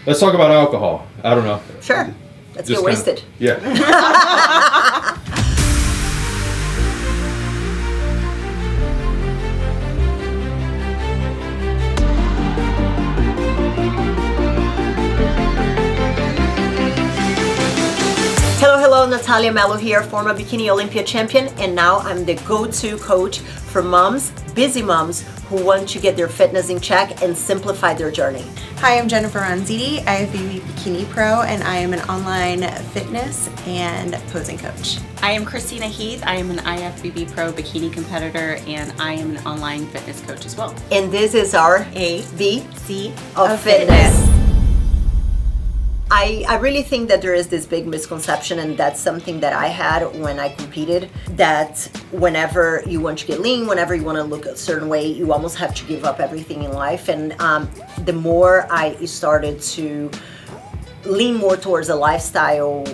Let's talk about alcohol. I don't know. Sure. Let's Just get wasted. Yeah. Hello, Nathalia Melo here, former Bikini Olympia champion, and now I'm the go-to coach for moms, busy moms, who want to get their fitness in check and simplify their journey. Hi, I'm Jen Ronzitti, IFBB Bikini Pro, and I am an online fitness and posing coach. I am Christina Heath. I am an IFBB Pro bikini competitor, and I am an online fitness coach as well. And this is our ABC of fitness. I really think that there is this big misconception, and that's something that I had when I competed, that whenever you want to get lean, whenever you want to look a certain way, you almost have to give up everything in life. And the more I started to lean more towards a lifestyle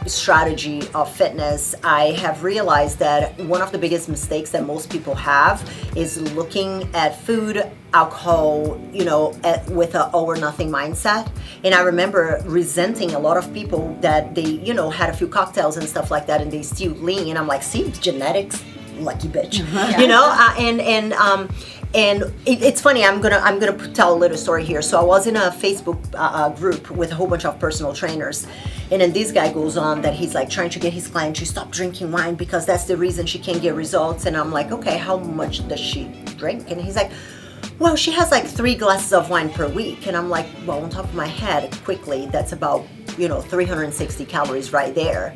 strategy of fitness, I have realized that one of the biggest mistakes that most people have is looking at food, alcohol, with an all or nothing mindset. And I remember resenting a lot of people that they, had a few cocktails and stuff like that, and they still lean. And I'm like, see, genetics, lucky bitch, And it's funny. I'm gonna tell a little story here. So I was in a Facebook group with a whole bunch of personal trainers, and then this guy goes on that he's like trying to get his client to stop drinking wine because that's the reason she can't get results. And I'm like, okay, how much does she drink? And he's like, well, she has like 3 glasses of wine per week. And I'm like, well, on top of my head, quickly, that's about 360 calories right there.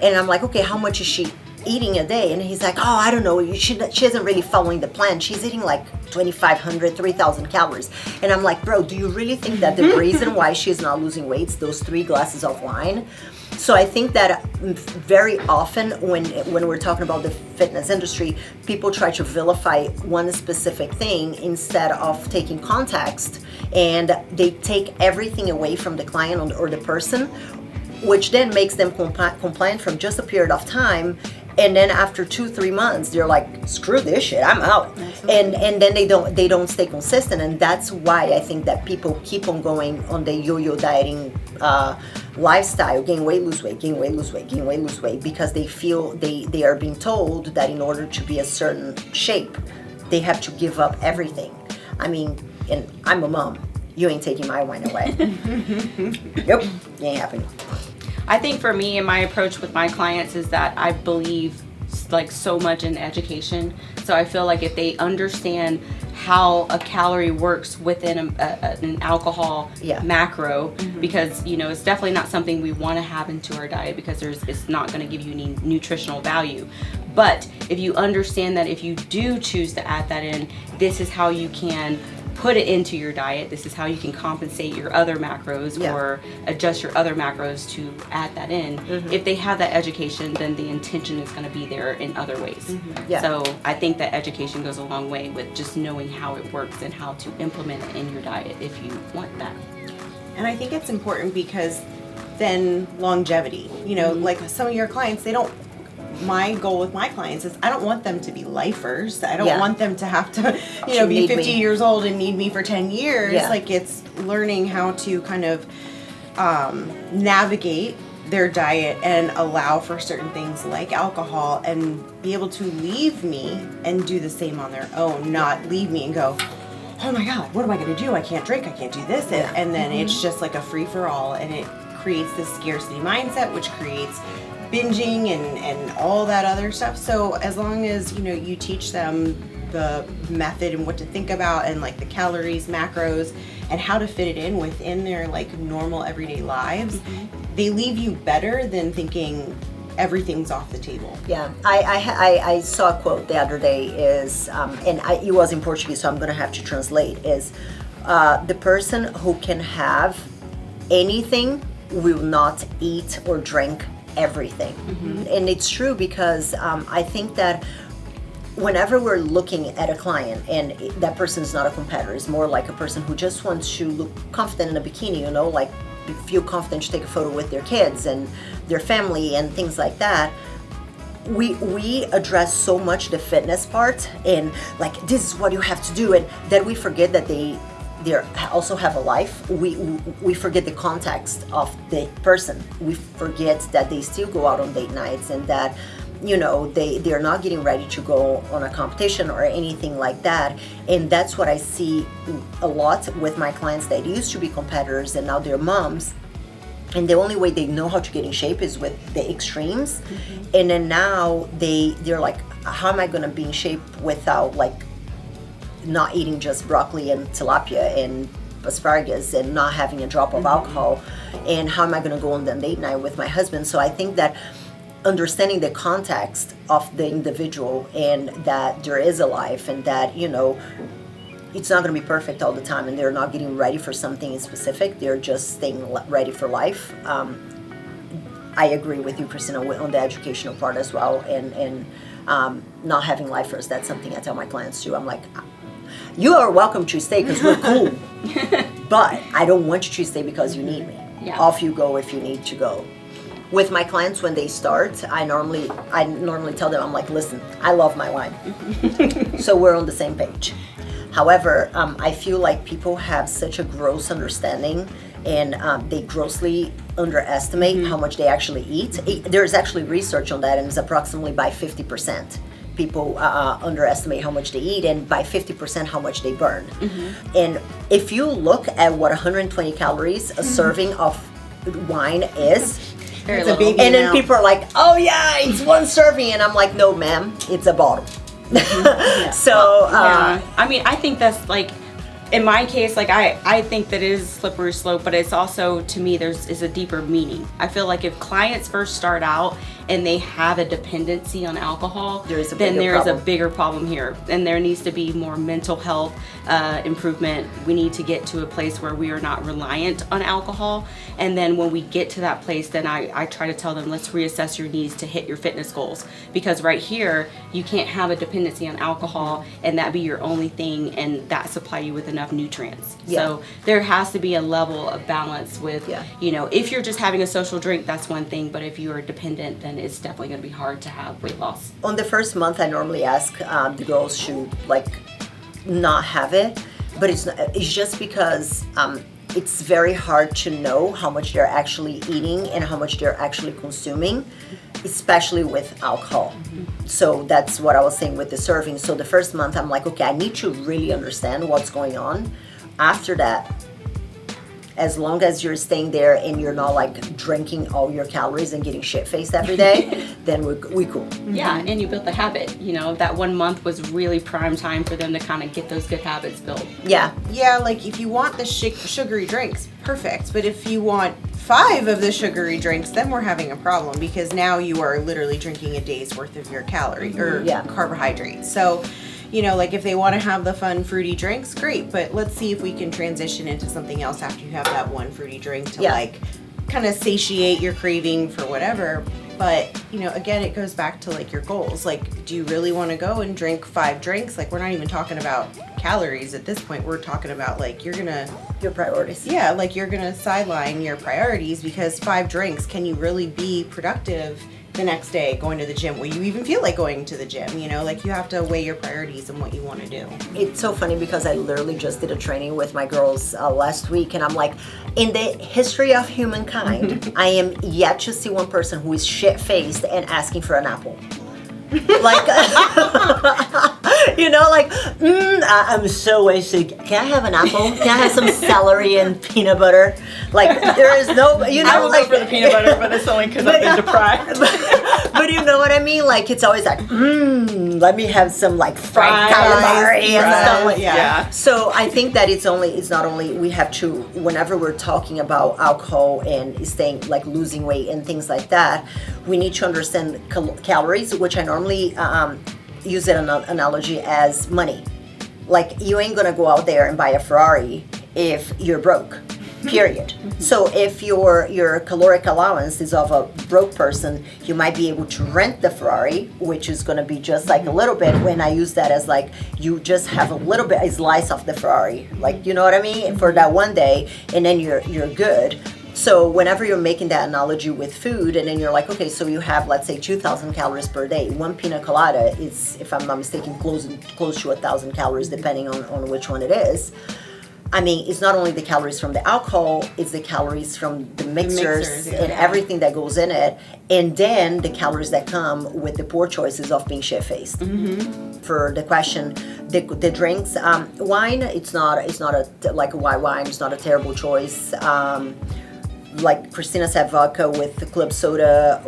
And I'm like, okay, how much is she eating a day? And he's like, oh, I don't know, she isn't really following the plan. She's eating like 2,500, 3,000 calories. And I'm like, bro, do you really think that the reason why she's not losing weight is those 3 glasses of wine? So I think that very often when we're talking about the fitness industry, people try to vilify one specific thing instead of taking context, and they take everything away from the client or the person, which then makes them compliant from just a period of time. And then after 2-3 months, they're like, screw this shit, I'm out. And then they don't stay consistent. And that's why I think that people keep on going on the yo-yo dieting lifestyle, gain weight, lose weight, gain weight, lose weight, gain weight, lose weight, because they feel they are being told that in order to be a certain shape, they have to give up everything. I mean, and I'm a mom. You ain't taking my wine away. Yep, ain't happening. I think for me and my approach with my clients is that I believe like so much in education. So I feel like if they understand how a calorie works within an alcohol macro, because it's definitely not something we want to have into our diet because it's not going to give you any nutritional value. But if you understand that if you do choose to add that in, this is how you can put it into your diet. This is how you can compensate your other macros or adjust your other macros to add that in. If they have that education, then the intention is going to be there in other ways. So I think that education goes a long way with just knowing how it works and how to implement it in your diet if you want that. And I think it's important because then longevity, like some of your clients, my goal with my clients is I don't want them to be lifers. I don't want them to have to, be 50 years old and need me for 10 years. Like, it's learning how to kind of navigate their diet and allow for certain things like alcohol and be able to leave me and do the same on their own, not leave me and go, oh my God, what am I going to do? I can't drink. I can't do this. And then it's just like a free-for-all, and it creates this scarcity mindset, which creates binging and all that other stuff. So as long as you teach them the method and what to think about and like the calories, macros, and how to fit it in within their like normal everyday lives, they leave you better than thinking everything's off the table. I saw a quote the other day is it was in Portuguese, so I'm gonna have to translate, is the person who can have anything will not eat or drink everything. And it's true because I think that whenever we're looking at a client and that person is not a competitor, it's more like a person who just wants to look confident in a bikini, like feel confident to take a photo with their kids and their family and things like that. We address so much the fitness part and like this is what you have to do, and then we forget that they also have a life, we forget the context of the person. We forget that they still go out on date nights, and that, you know, they're not getting ready to go on a competition or anything like that. And that's what I see a lot with my clients that used to be competitors and now they're moms. And the only way they know how to get in shape is with the extremes. And then now they're like, how am I going to be in shape without like not eating just broccoli and tilapia and asparagus and not having a drop of alcohol? And how am I going to go on the date night with my husband? So I think that understanding the context of the individual, and that there is a life, and that, you know, it's not going to be perfect all the time, and they're not getting ready for something specific, they're just staying ready for life. I agree with you, Christina, on the educational part as well, and not having lifers. That's something I tell my clients too. I'm like, you are welcome to stay because we're cool, but I don't want you to stay because you need me. Yeah. Off you go if you need to go. With my clients, when they start, I normally tell them, I'm like, listen, I love my wine. So we're on the same page. However, I feel like people have such a gross understanding, and they grossly underestimate how much they actually eat. There's actually research on that, and it's approximately by 50%. People underestimate how much they eat, and by 50% how much they burn. And if you look at what 120 calories a serving of wine is, Very It's a little. big and then amount. people are like, oh yeah, it's one serving, and I'm like, no ma'am, it's a bottle. So Yeah. I mean, I think that's like, in my case, like I think that it is a slippery slope, but it's also, to me, is a deeper meaning. I feel like if clients first start out and they have a dependency on alcohol, There is a then bigger there is a problem. bigger problem here, and there needs to be more mental health improvement. We need to get to a place where we are not reliant on alcohol, and then when we get to that place, then I try to tell them, let's reassess your needs to hit your fitness goals, because right here you can't have a dependency on alcohol and that be your only thing and that supply you with enough nutrients. Yeah. So there has to be a level of balance with, Yeah. you know, if you're just having a social drink, that's one thing, but if you are dependent, then it's definitely going to be hard to have weight loss. on the first month, I normally ask the girls to like not have it, but it's just because it's very hard to know how much they're actually eating and how much they're actually consuming, especially with alcohol. So that's what I was saying with the serving. So the first month, I'm like, okay, I need to really understand what's going on. After that, as long as you're staying there and you're not like drinking all your calories and getting shit-faced every day, then we cool. Yeah, and you built the habit. You know, that 1 month was really prime time for them to kind of get those good habits built. Yeah. Yeah, like if you want the sugary drinks, perfect. But if you want 5 of the sugary drinks, then we're having a problem, because now you are literally drinking a day's worth of your calorie or Yeah. carbohydrates. So, you know, like if they want to have the fun fruity drinks, great. But let's see if we can transition into something else after you have that one fruity drink to Yeah. like kind of satiate your craving for whatever. But, you know, again, it goes back to like your goals. Like, do you really want to go and drink 5 drinks? Like, we're not even talking about calories at this point. We're talking about like, you're gonna, Your priorities. yeah, like you're gonna sideline your priorities, because 5 drinks, can you really be productive the next day going to the gym? Will you even feel like going to the gym? You know, like you have to weigh your priorities and what you want to do. It's so funny because I literally just did a training with my girls last week, and I'm like, in the history of humankind, I am yet to see one person who is shit-faced and asking for an apple. Like, you know, like, I'm so wasted. Can I have an apple? Can I have some celery and peanut butter? Like, there is no, you know, I will like, go for the peanut butter, but it's only because I've been deprived. but you know what I mean? Like, it's always like, let me have some like fried calamari and stuff like that. Yeah. So I think that it's not only we have to, whenever we're talking about alcohol and staying like losing weight and things like that, we need to understand calories, which I normally use an analogy as money. Like, you ain't gonna go out there and buy a Ferrari if you're broke. Period. So if your caloric allowance is of a broke person, you might be able to rent the Ferrari, which is going to be just like a little bit. When I use that as like, you just have a little bit, a slice of the Ferrari, like, you know what I mean, for that one day, and then you're good. So whenever you're making that analogy with food, and then you're like, okay, so you have, let's say, 2,000 calories per day. One pina colada is, if I'm not mistaken, close to 1,000 calories, depending on which one it is. I mean, it's not only the calories from the alcohol, it's the calories from the mixers and everything that goes in it, and then the calories that come with the poor choices of being shit-faced. For the question, the drinks, wine, it's not like a white wine, it's not a terrible choice. Like Christina said, vodka with the club soda,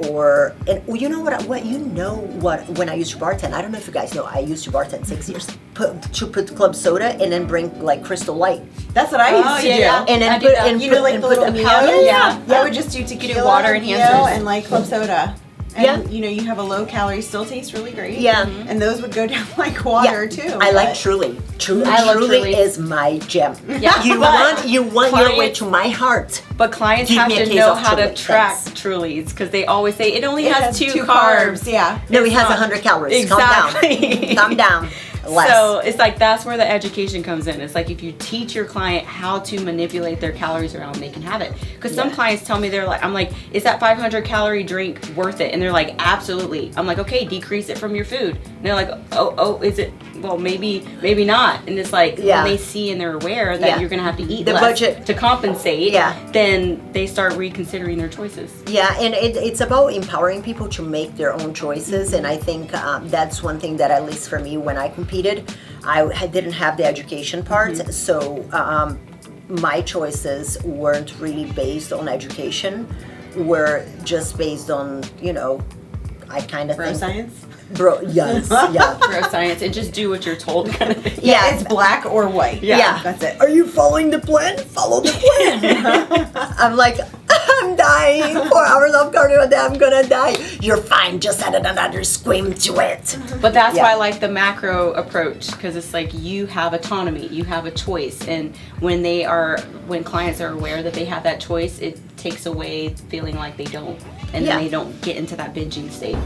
and you know what when I used to bartend, I don't know if you guys know, I used to bartend 6 years. Put club soda and then bring like Crystal Light. That's what I used to do. And then the little powder. Yeah. I would just do tequila, water enhancers and like club soda. And you have a low calorie, still tastes really great. Yeah. And those would go down like water too. I like Truly. Truly is my gem. Yeah. You want your way to my heart. But clients Give have me a to case know of how to Truly, track thanks. Trulies because they always say it only has two carbs. Yeah. No, it It's has not- 100 calories. Exactly. Calm down. Less. So it's like that's where the education comes in. It's like if you teach your client how to manipulate their calories around, they can have it. Because some clients tell me I'm like, is that 500 calorie drink worth it? And they're like, absolutely. I'm like, okay, decrease it from your food. And they're like, oh, is it? Well, maybe not. And it's like when they see and they're aware that you're gonna have to eat the less budget to compensate. Yeah. Then they start reconsidering their choices. Yeah, and it's about empowering people to make their own choices, and I think that's one thing that, at least for me, when I competed, I didn't have the education part, so my choices weren't really based on education, were just based on, I kind of think... science? Bro, yes, yeah. Bro science and just do what you're told kind of thing. Yeah, It's black or white. Yeah. That's it. Are you following the plan? Follow the plan. I'm like, I'm dying. 4 hours of cardio a day, I'm gonna die. You're fine, just add another scream to it. But that's why I like the macro approach, because it's like you have autonomy, you have a choice, and when clients are aware that they have that choice, it takes away feeling like they don't, and then they don't get into that binging state.